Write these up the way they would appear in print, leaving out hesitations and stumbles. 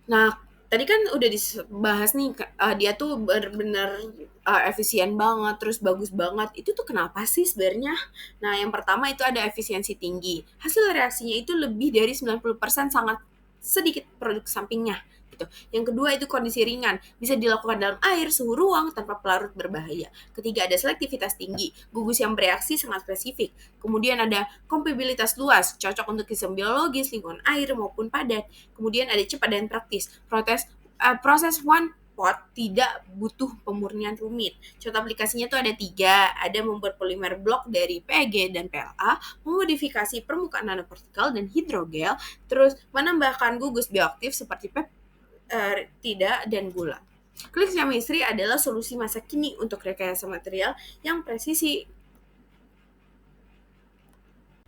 Nah, tadi kan udah dibahas nih, dia tuh bener-bener efisien banget, terus bagus banget. Itu tuh kenapa sih sebenarnya? Nah, yang pertama itu ada efisiensi tinggi. Hasil reaksinya itu lebih dari 90% sangat sedikit produk sampingnya gitu. Yang kedua itu kondisi ringan, bisa dilakukan dalam air, suhu ruang tanpa pelarut berbahaya. Ketiga ada selektivitas tinggi, gugus yang bereaksi sangat spesifik. Kemudian ada kompatibilitas luas, cocok untuk sistem biologis, lingkungan air maupun padat. Kemudian ada cepat dan praktis. Proses one pot tidak butuh pemurnian rumit. Contoh aplikasinya tuh ada tiga, ada membuat polimer blok dari PEG dan PLA, memodifikasi permukaan nanopartikel dan hidrogel, terus menambahkan gugus bioaktif seperti tidak dan gula. Klik chemistry adalah solusi masa kini untuk rekayasa material yang presisi.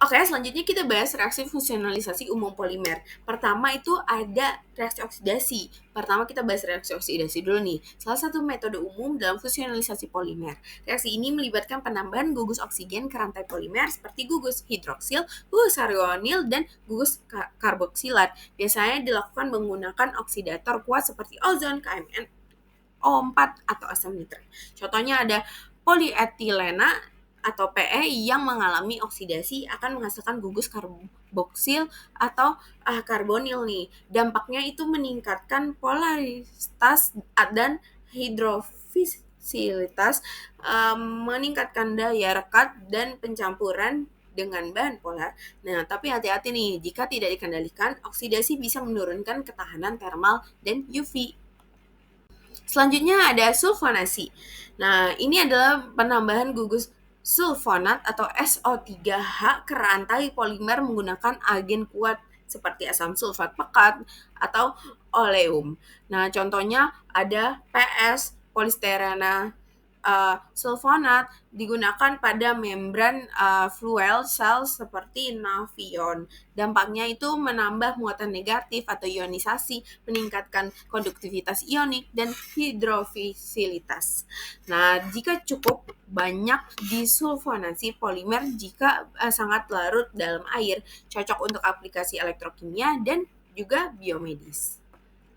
Oke, selanjutnya kita bahas reaksi fungsionalisasi umum polimer. Pertama itu ada reaksi oksidasi. Pertama kita bahas reaksi oksidasi dulu nih. Salah satu metode umum dalam fungsionalisasi polimer. Reaksi ini melibatkan penambahan gugus oksigen ke rantai polimer seperti gugus hidroksil, gugus arionil, dan gugus karboksilat. Biasanya dilakukan menggunakan oksidator kuat seperti ozon, KMnO4, atau asam nitrat. Contohnya ada polietilena atau PE yang mengalami oksidasi akan menghasilkan gugus karboksil atau karbonil nih. Dampaknya itu meningkatkan polaritas dan hidrofisilitas, meningkatkan daya rekat dan pencampuran dengan bahan polar. Nah, tapi hati-hati nih, jika tidak dikendalikan, oksidasi bisa menurunkan ketahanan thermal dan UV. Selanjutnya ada sulfonasi. Nah, ini adalah penambahan gugus sulfonat atau SO3H ke rantai polimer menggunakan agen kuat seperti asam sulfat pekat atau oleum. Nah, contohnya ada PS, polisterena sulfonat digunakan pada membran fuel cell seperti Nafion. Dampaknya itu menambah muatan negatif atau ionisasi, meningkatkan konduktivitas ionik dan hidrofisilitas. Nah, jika cukup banyak disulfonasi polimer jika sangat larut dalam air, cocok untuk aplikasi elektrokimia dan juga biomedis.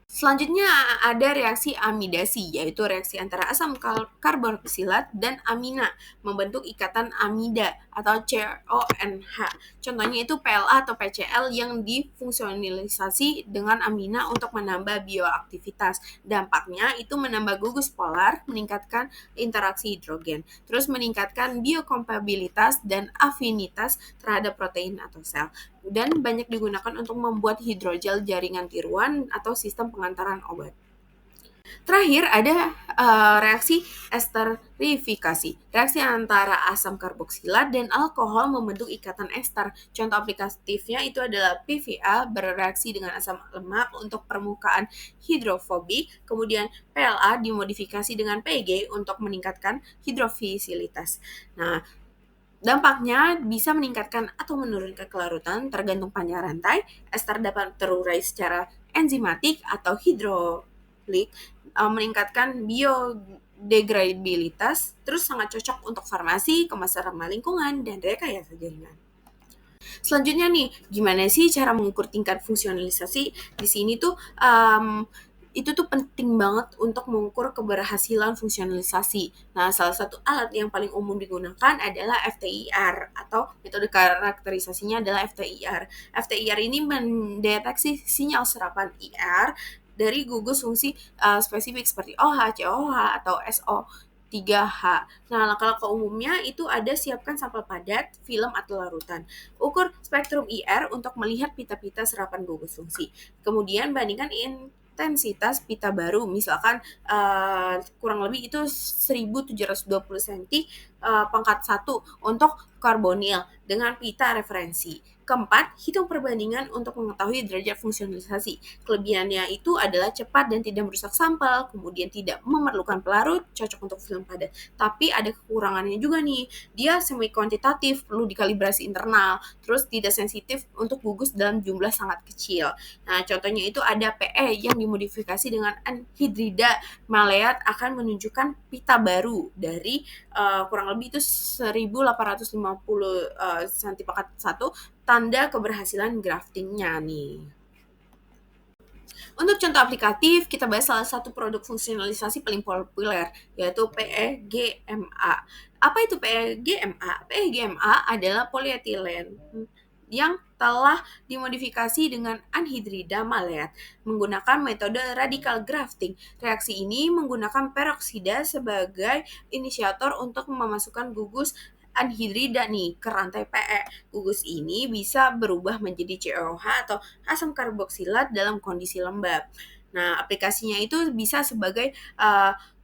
Selanjutnya ada reaksi amidasi, yaitu reaksi antara asam karboksilat dan amina membentuk ikatan amida atau CONH. Contohnya itu PLA atau PCl yang difungsionalisasi dengan amina untuk menambah bioaktivitas. Dampaknya itu menambah gugus polar, meningkatkan interaksi hidrogen, terus meningkatkan biokompatibilitas dan afinitas terhadap protein atau sel, dan banyak digunakan untuk membuat hidrogel jaringan tiruan atau sistem pengantaran obat. Terakhir ada reaksi esterifikasi. Reaksi antara asam karboksilat dan alkohol membentuk ikatan ester. Contoh aplikatifnya itu adalah PVA bereaksi dengan asam lemak untuk permukaan hidrofobik, kemudian PLA dimodifikasi dengan PG untuk meningkatkan hidrofisilitas. Nah, dampaknya bisa meningkatkan atau menurunkan kelarutan tergantung panjang rantai. Ester dapat terurai secara enzimatik atau hidrolik, meningkatkan biodegradabilitas, terus sangat cocok untuk farmasi, kemasan ramah lingkungan, dan rekayasa jaringan. Selanjutnya nih, gimana sih cara mengukur tingkat fungsionalisasi? Di sini tuh itu tuh penting banget untuk mengukur keberhasilan fungsionalisasi. Nah, salah satu alat yang paling umum digunakan adalah FTIR atau metode karakterisasinya adalah FTIR. FTIR ini mendeteksi sinyal serapan IR dari gugus fungsi spesifik seperti OH, COH, atau SO3H. Nah, langkah-langkah umumnya itu ada siapkan sampel padat, film atau larutan. Ukur spektrum IR untuk melihat pita-pita serapan gugus fungsi. Kemudian bandingkan intensitas pita baru, misalkan kurang lebih itu 1720 cm pangkat 1 untuk karbonil dengan pita referensi. Keempat, hitung perbandingan untuk mengetahui derajat fungsionalisasi. Kelebihannya itu adalah cepat dan tidak merusak sampel, kemudian tidak memerlukan pelarut, cocok untuk film padat. Tapi ada kekurangannya juga nih, dia semi kuantitatif, perlu dikalibrasi internal, terus tidak sensitif untuk gugus dalam jumlah sangat kecil. Nah, contohnya itu ada PE yang dimodifikasi dengan anhidrida maleat akan menunjukkan pita baru dari kurang lebih itu 1850 cm/1, tanda keberhasilan graftingnya nih. Untuk contoh aplikatif, kita bahas salah satu produk fungsionalisasi paling populer, yaitu PEGMA. Apa itu PEGMA? PEGMA adalah polietilen yang telah dimodifikasi dengan anhidrida maleat menggunakan metode radical grafting. Reaksi ini menggunakan peroksida sebagai inisiator untuk memasukkan gugus anhidrida nih ke rantai PE. Gugus ini bisa berubah menjadi COH atau asam karboksilat dalam kondisi lembab. Nah, aplikasinya itu bisa sebagai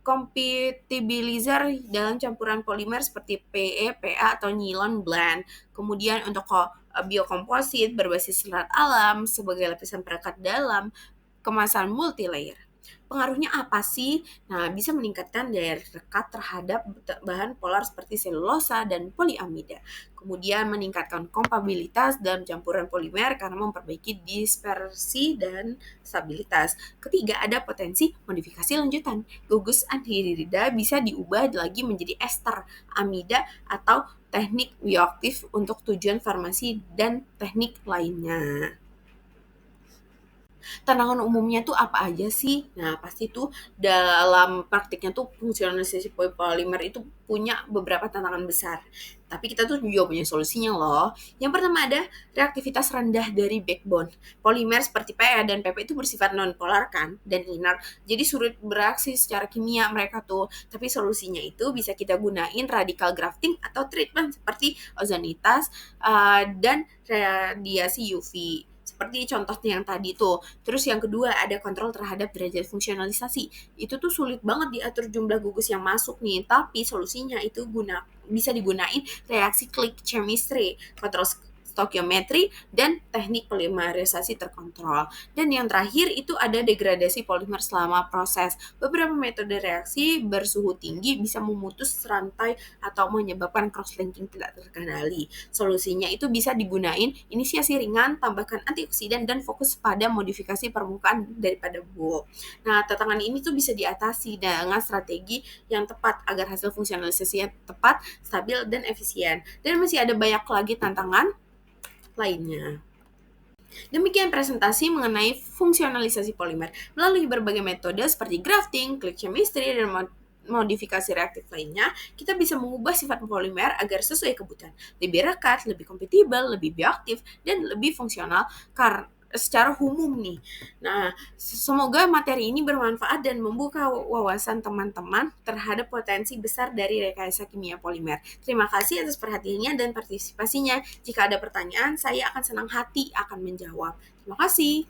compatibilizer dalam campuran polimer seperti PE, PA, atau nilon blend. Kemudian untuk biokomposit berbasis serat alam sebagai lapisan perekat dalam kemasan multilayer. Pengaruhnya apa sih? Nah, bisa meningkatkan daya rekat terhadap bahan polar seperti selulosa dan poliamida. Kemudian meningkatkan kompabilitas dalam campuran polimer karena memperbaiki dispersi dan stabilitas. Ketiga, ada potensi modifikasi lanjutan. Gugus anhidrida bisa diubah lagi menjadi ester amida atau teknik bioaktif untuk tujuan farmasi dan teknik lainnya. Tantangan umumnya tuh apa aja sih? Nah, pasti tuh dalam praktiknya tuh fungsionalisasi polimer itu punya beberapa tantangan besar. Tapi kita tuh juga punya solusinya loh. Yang pertama ada reaktivitas rendah dari backbone. Polimer seperti PE dan PP itu bersifat non-polar kan dan inert. Jadi sulit bereaksi secara kimia mereka tuh. Tapi solusinya itu bisa kita gunain radical grafting atau treatment seperti ozonitas dan radiasi UV. Seperti contohnya yang tadi tuh. Terus yang kedua ada kontrol terhadap derajat fungsionalisasi. Itu tuh sulit banget diatur jumlah gugus yang masuk nih, tapi solusinya itu bisa digunain reaksi click chemistry, kontrol stoikiometri, dan teknik polimerisasi terkontrol. Dan yang terakhir itu ada degradasi polimer selama proses. Beberapa metode reaksi bersuhu tinggi bisa memutus rantai atau menyebabkan cross-linking tidak terkendali. Solusinya itu bisa digunain inisiasi ringan, tambahkan antioksidan, dan fokus pada modifikasi permukaan daripada bulk. Nah, tantangan ini tuh bisa diatasi dengan strategi yang tepat agar hasil fungsionalisasinya tepat, stabil, dan efisien. Dan masih ada banyak lagi tantangan lainnya. Demikian presentasi mengenai fungsionalisasi polimer. Melalui berbagai metode seperti grafting, click chemistry, dan modifikasi reaktif lainnya, kita bisa mengubah sifat polimer agar sesuai kebutuhan. Lebih rekat, lebih kompatibel, lebih bioaktif, dan lebih fungsional secara umum nih. Nah, semoga materi ini bermanfaat dan membuka wawasan teman-teman terhadap potensi besar dari rekayasa kimia polimer. Terima kasih atas perhatiannya dan partisipasinya. Jika ada pertanyaan, saya akan senang hati akan menjawab. Terima kasih.